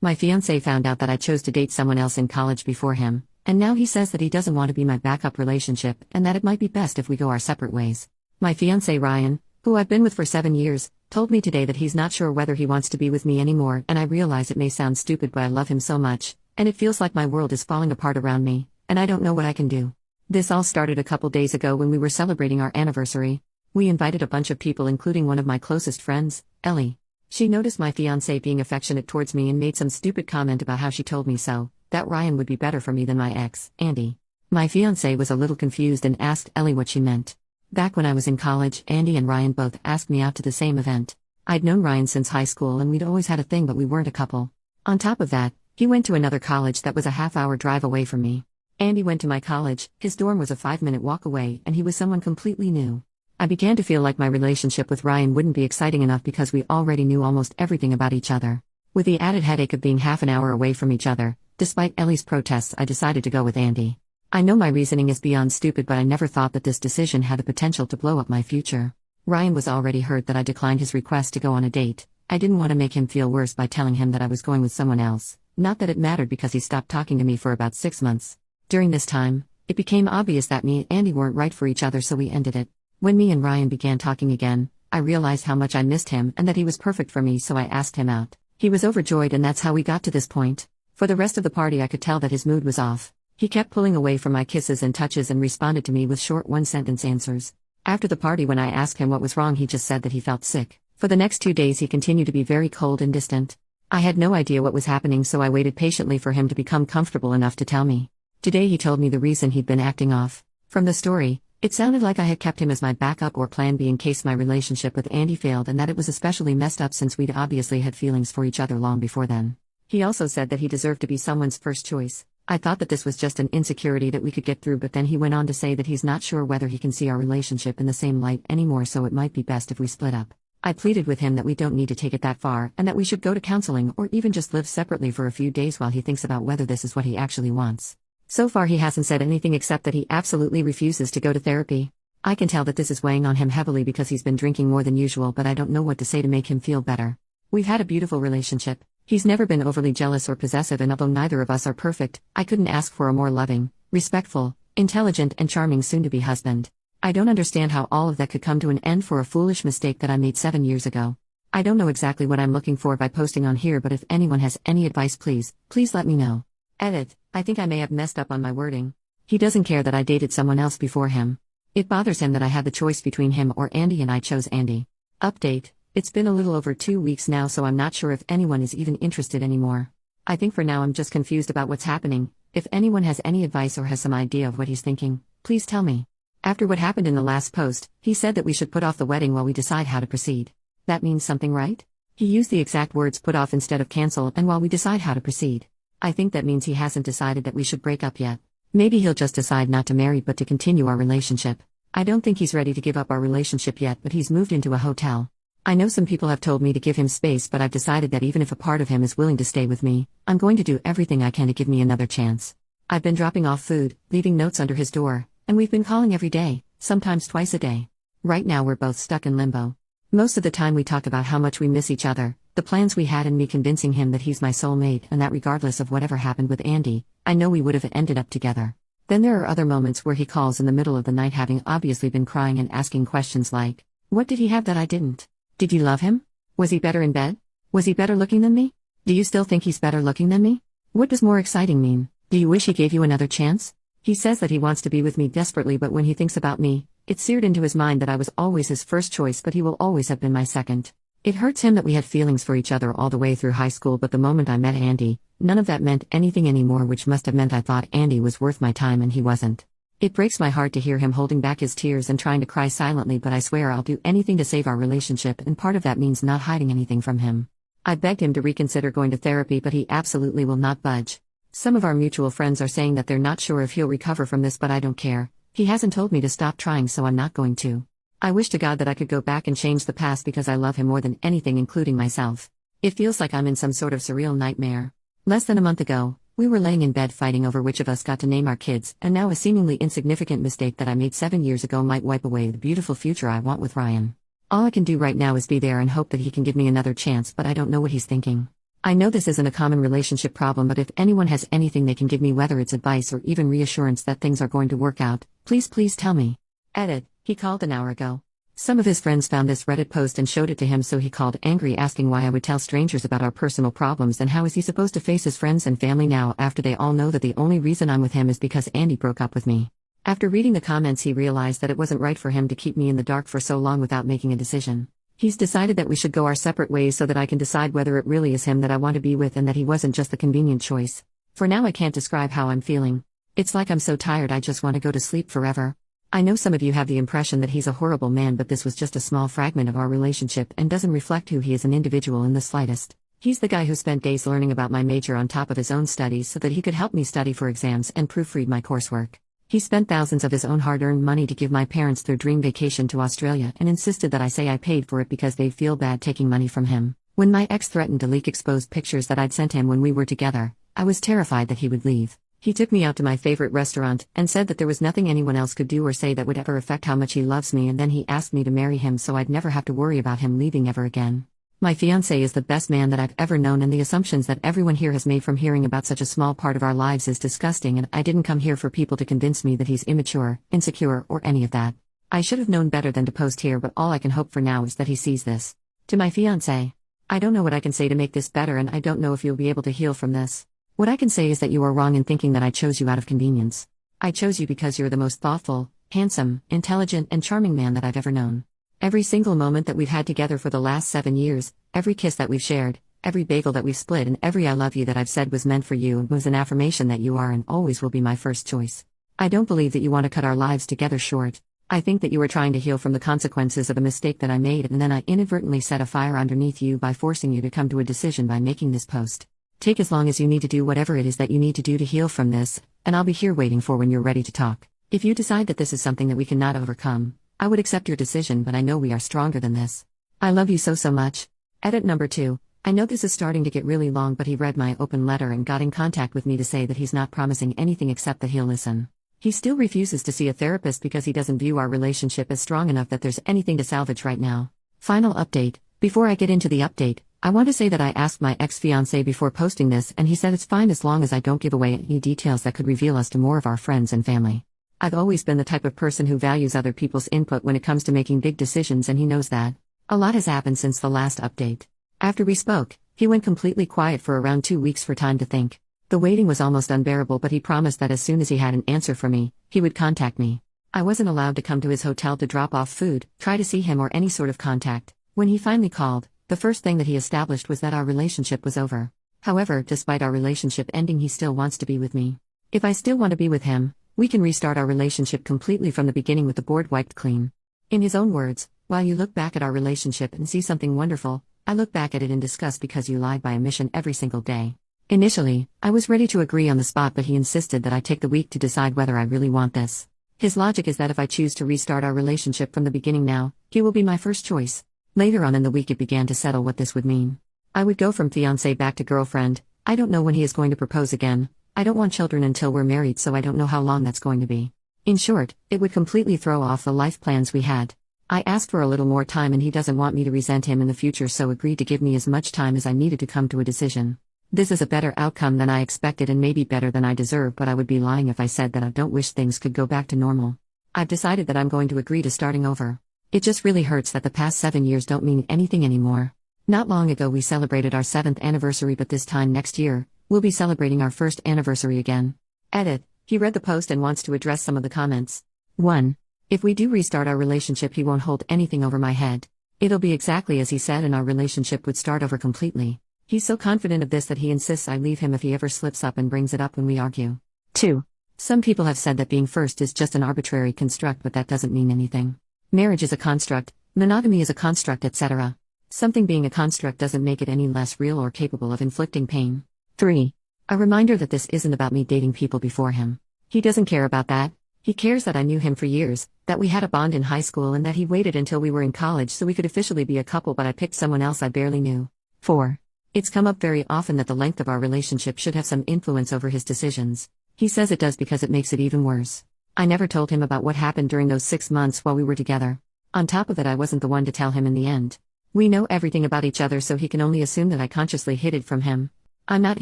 My fiance found out that I chose to date someone else in college before him, and now he says that he doesn't want to be my backup relationship and that it might be best if we go our separate ways. My fiance Ryan, who I've been with for 7 years, told me today that he's not sure whether he wants to be with me anymore, and I realize it may sound stupid, but I love him so much, and it feels like my world is falling apart around me, and I don't know what I can do. This all started a couple days ago when we were celebrating our anniversary. We invited a bunch of people, including one of my closest friends, Ellie. She noticed my fiancé being affectionate towards me and made some stupid comment about how she told me so, that Ryan would be better for me than my ex, Andy. My fiancé was a little confused and asked Ellie what she meant. Back when I was in college, Andy and Ryan both asked me out to the same event. I'd known Ryan since high school and we'd always had a thing, but we weren't a couple. On top of that, he went to another college that was a half-hour drive away from me. Andy went to my college, his dorm was a 5-minute walk away, and he was someone completely new. I began to feel like my relationship with Ryan wouldn't be exciting enough because we already knew almost everything about each other. With the added headache of being half an hour away from each other, despite Ellie's protests, I decided to go with Andy. I know my reasoning is beyond stupid, but I never thought that this decision had the potential to blow up my future. Ryan was already hurt that I declined his request to go on a date. I didn't want to make him feel worse by telling him that I was going with someone else, not that it mattered because he stopped talking to me for about 6 months. During this time, it became obvious that me and Andy weren't right for each other, so we ended it. When me and Ryan began talking again, I realized how much I missed him and that he was perfect for me, so I asked him out. He was overjoyed, and that's how we got to this point. For the rest of the party I could tell that his mood was off. He kept pulling away from my kisses and touches and responded to me with short one-sentence answers. After the party, when I asked him what was wrong, he just said that he felt sick. For the next 2 days he continued to be very cold and distant. I had no idea what was happening, so I waited patiently for him to become comfortable enough to tell me. Today he told me the reason he'd been acting off. From the story, it sounded like I had kept him as my backup or plan B in case my relationship with Andy failed, and that it was especially messed up since we'd obviously had feelings for each other long before then. He also said that he deserved to be someone's first choice. I thought that this was just an insecurity that we could get through, but then he went on to say that he's not sure whether he can see our relationship in the same light anymore, so it might be best if we split up. I pleaded with him that we don't need to take it that far and that we should go to counseling or even just live separately for a few days while he thinks about whether this is what he actually wants. So far he hasn't said anything except that he absolutely refuses to go to therapy. I can tell that this is weighing on him heavily because he's been drinking more than usual, but I don't know what to say to make him feel better. We've had a beautiful relationship. He's never been overly jealous or possessive, and although neither of us are perfect, I couldn't ask for a more loving, respectful, intelligent and charming soon-to-be husband. I don't understand how all of that could come to an end for a foolish mistake that I made 7 years ago. I don't know exactly what I'm looking for by posting on here, but if anyone has any advice, please let me know. Edit: I think I may have messed up on my wording. He doesn't care that I dated someone else before him. It bothers him that I had the choice between him or Andy, and I chose Andy. Update: it's been a little over 2 weeks now, so I'm not sure if anyone is even interested anymore. I think for now I'm just confused about what's happening. If anyone has any advice or has some idea of what he's thinking, please tell me. After what happened in the last post, he said that we should put off the wedding while we decide how to proceed. That means something, right? He used the exact words put off instead of cancel and while we decide how to proceed. I think that means he hasn't decided that we should break up yet. Maybe he'll just decide not to marry but to continue our relationship. I don't think he's ready to give up our relationship yet, but he's moved into a hotel. I know some people have told me to give him space, but I've decided that even if a part of him is willing to stay with me, I'm going to do everything I can to give me another chance. I've been dropping off food, leaving notes under his door, and we've been calling every day, sometimes twice a day. Right now we're both stuck in limbo. Most of the time we talk about how much we miss each other, the plans we had, and me convincing him that he's my soulmate and that regardless of whatever happened with Andy, I know we would have ended up together. Then there are other moments where he calls in the middle of the night, having obviously been crying and asking questions like, what did he have that I didn't? Did you love him? Was he better in bed? Was he better looking than me? Do you still think he's better looking than me? What does more exciting mean? Do you wish he gave you another chance? He says that he wants to be with me desperately, but when he thinks about me, it's seared into his mind that I was always his first choice, but he will always have been my second. It hurts him that we had feelings for each other all the way through high school, but the moment I met Andy, none of that meant anything anymore, which must have meant I thought Andy was worth my time and he wasn't. It breaks my heart to hear him holding back his tears and trying to cry silently, but I swear I'll do anything to save our relationship, and part of that means not hiding anything from him. I begged him to reconsider going to therapy, but he absolutely will not budge. Some of our mutual friends are saying that they're not sure if he'll recover from this, but I don't care. He hasn't told me to stop trying, so I'm not going to. I wish to God that I could go back and change the past because I love him more than anything, including myself. It feels like I'm in some sort of surreal nightmare. Less than a month ago, we were laying in bed fighting over which of us got to name our kids, and now a seemingly insignificant mistake that I made 7 years ago might wipe away the beautiful future I want with Ryan. All I can do right now is be there and hope that he can give me another chance, but I don't know what he's thinking. I know this isn't a common relationship problem, but if anyone has anything they can give me, whether it's advice or even reassurance that things are going to work out, please tell me. Edit. He called an hour ago. Some of his friends found this Reddit post and showed it to him, so he called angry, asking why I would tell strangers about our personal problems and how is he supposed to face his friends and family now after they all know that the only reason I'm with him is because Andy broke up with me. After reading the comments, he realized that it wasn't right for him to keep me in the dark for so long without making a decision. He's decided that we should go our separate ways so that I can decide whether it really is him that I want to be with and that he wasn't just the convenient choice. For now, I can't describe how I'm feeling. It's like I'm so tired I just want to go to sleep forever. I know some of you have the impression that he's a horrible man, but this was just a small fragment of our relationship and doesn't reflect who he is an individual in the slightest. He's the guy who spent days learning about my major on top of his own studies so that he could help me study for exams and proofread my coursework. He spent thousands of his own hard-earned money to give my parents their dream vacation to Australia and insisted that I say I paid for it because they'd feel bad taking money from him. When my ex threatened to leak exposed pictures that I'd sent him when we were together, I was terrified that he would leave. He took me out to my favorite restaurant and said that there was nothing anyone else could do or say that would ever affect how much he loves me, and then he asked me to marry him so I'd never have to worry about him leaving ever again. My fiance is the best man that I've ever known, and the assumptions that everyone here has made from hearing about such a small part of our lives is disgusting, and I didn't come here for people to convince me that he's immature, insecure, or any of that. I should have known better than to post here, but all I can hope for now is that he sees this. To my fiance, I don't know what I can say to make this better, and I don't know if you'll be able to heal from this. What I can say is that you are wrong in thinking that I chose you out of convenience. I chose you because you're the most thoughtful, handsome, intelligent, and charming man that I've ever known. Every single moment that we've had together for the last 7 years, every kiss that we've shared, every bagel that we've split, and every I love you that I've said was meant for you and was an affirmation that you are and always will be my first choice. I don't believe that you want to cut our lives together short. I think that you are trying to heal from the consequences of a mistake that I made, and then I inadvertently set a fire underneath you by forcing you to come to a decision by making this post. Take as long as you need to do whatever it is that you need to do to heal from this, and I'll be here waiting for when you're ready to talk. If you decide that this is something that we cannot overcome, I would accept your decision, but I know we are stronger than this. I love you so much. Edit number 2. I know this is starting to get really long, but he read my open letter and got in contact with me to say that he's not promising anything except that he'll listen. He still refuses to see a therapist because he doesn't view our relationship as strong enough that there's anything to salvage right now. Final update. Before I get into the update, I want to say that I asked my ex-fiancé before posting this, and he said it's fine as long as I don't give away any details that could reveal us to more of our friends and family. I've always been the type of person who values other people's input when it comes to making big decisions, and he knows that. A lot has happened since the last update. After we spoke, he went completely quiet for around 2 weeks for time to think. The waiting was almost unbearable, but he promised that as soon as he had an answer for me, he would contact me. I wasn't allowed to come to his hotel to drop off food, try to see him, or any sort of contact. When he finally called, the first thing that he established was that our relationship was over. However, despite our relationship ending, he still wants to be with me. If I still want to be with him, we can restart our relationship completely from the beginning with the board wiped clean. In his own words, while you look back at our relationship and see something wonderful, I look back at it in disgust because you lied by omission every single day. Initially, I was ready to agree on the spot, but he insisted that I take the week to decide whether I really want this. His logic is that if I choose to restart our relationship from the beginning now, he will be my first choice. Later on in the week it began to settle what this would mean. I would go from fiancé back to girlfriend. I don't know when he is going to propose again. I don't want children until we're married, so I don't know how long that's going to be. In short, it would completely throw off the life plans we had. I asked for a little more time, and he doesn't want me to resent him in the future, so agreed to give me as much time as I needed to come to a decision. This is a better outcome than I expected and maybe better than I deserve, but I would be lying if I said that I don't wish things could go back to normal. I've decided that I'm going to agree to starting over. It just really hurts that the past 7 years don't mean anything anymore. Not long ago we celebrated our 7th anniversary, but this time next year, we'll be celebrating our 1st anniversary again. Edit. He read the post and wants to address some of the comments. 1. If we do restart our relationship, he won't hold anything over my head. It'll be exactly as he said, and our relationship would start over completely. He's so confident of this that he insists I leave him if he ever slips up and brings it up when we argue. 2. Some people have said that being first is just an arbitrary construct, but that doesn't mean anything. Marriage is a construct, monogamy is a construct, etc. Something being a construct doesn't make it any less real or capable of inflicting pain. 3. A reminder that this isn't about me dating people before him. He doesn't care about that. He cares that I knew him for years, that we had a bond in high school, and that he waited until we were in college so we could officially be a couple, but I picked someone else I barely knew. 4. It's come up very often that the length of our relationship should have some influence over his decisions. He says it does because it makes it even worse. I never told him about what happened during those 6 months while we were together. On top of it, I wasn't the one to tell him in the end. We know everything about each other, so he can only assume that I consciously hid it from him. I'm not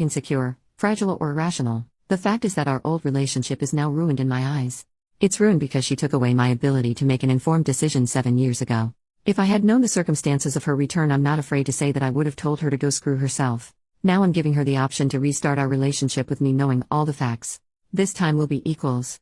insecure, fragile, or irrational. The fact is that our old relationship is now ruined in my eyes. It's ruined because she took away my ability to make an informed decision 7 years ago. If I had known the circumstances of her return, I'm not afraid to say that I would have told her to go screw herself. Now I'm giving her the option to restart our relationship with me, knowing all the facts. This time will be equals.